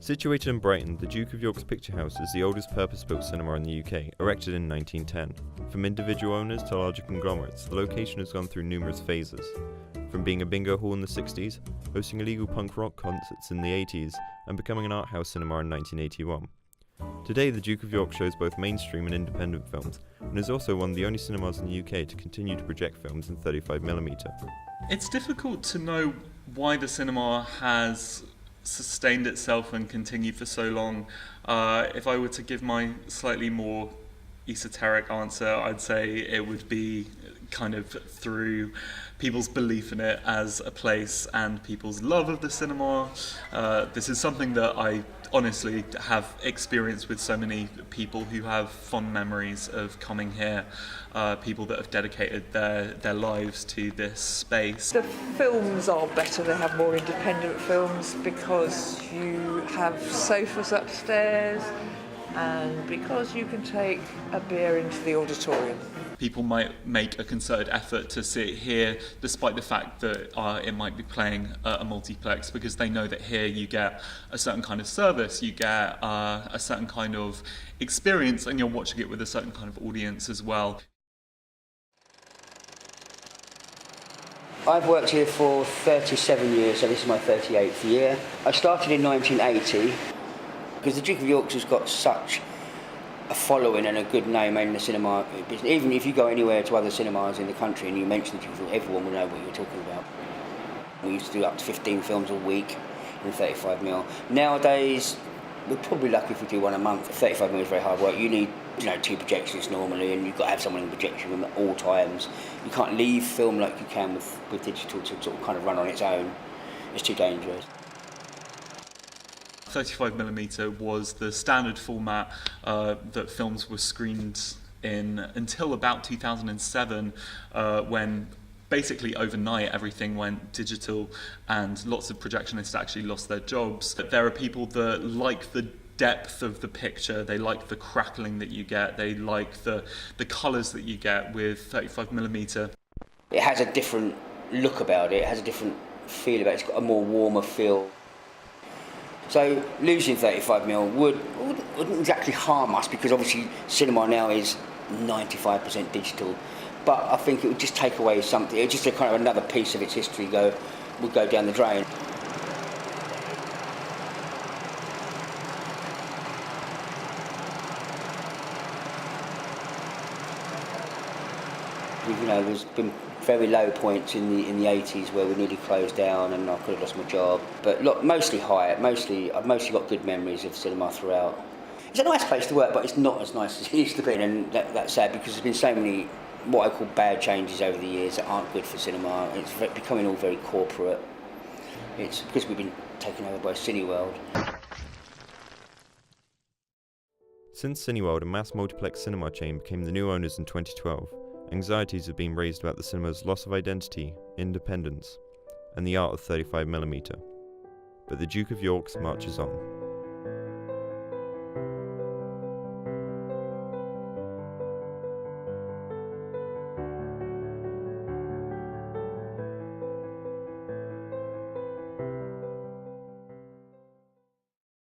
Situated in Brighton, the Duke of York's Picturehouse is the oldest purpose-built cinema in the UK, erected in 1910. From individual owners to larger conglomerates, the location has gone through numerous phases. From being a bingo hall in the 60s, hosting illegal punk rock concerts in the 80s, and becoming an art house cinema in 1981. Today, the Duke of York shows both mainstream and independent films, and is also one of the only cinemas in the UK to continue to project films in 35mm. It's difficult to know why the cinema has sustained itself and continued for so long. If I were to give my slightly more esoteric answer, I'd say it would be kind of through people's belief in it as a place and people's love of the cinema. This is something that I honestly have experienced with so many people who have fond memories of coming here, people that have dedicated their lives to this space. The films are better, they have more independent films because you have sofas upstairs and because you can take a beer into the auditorium. People might make a concerted effort to sit here despite the fact that it might be playing a multiplex, because they know that here you get a certain kind of service, you get a certain kind of experience, and you're watching it with a certain kind of audience as well. I've worked here for 37 years, so this is my 38th year. I started in 1980 because the Duke of York's has got such a following and a good name in the cinema business. Even if you go anywhere to other cinemas in the country and you mention the Duke of York, everyone will know what you're talking about. We used to do up to 15 films a week in 35mm. Nowadays, we're probably lucky if we do one a month. 35mm is very hard work. You need, 2 projections normally, and you've got to have someone in the projection room at all times. You can't leave film like you can with digital to sort of kind of run on its own. It's too dangerous. 35mm was the standard format that films were screened in until about 2007, when basically overnight everything went digital and lots of projectionists actually lost their jobs. There are people that like the depth of the picture, they like the crackling that you get, they like the colours that you get with 35mm. It has a different look about it, it has a different feel about it, it's got a more warmer feel. So losing 35mm wouldn't exactly harm us, because obviously cinema now is 95% digital. But I think it would just take away something. It would just a kind of another piece of its history would go down the drain. There's been very low points in the 80s where we nearly closed down and I could have lost my job. But look, mostly high. I've mostly got good memories of cinema throughout. It's a nice place to work, but it's not as nice as it used to be, and that's sad because there's been so many what I call bad changes over the years that aren't good for cinema. It's becoming all very corporate. It's because we've been taken over by Cineworld. Since Cineworld, a mass multiplex cinema chain, became the new owners in 2012, anxieties have been raised about the cinema's loss of identity, independence, and the art of 35mm. But the Duke of York's marches on.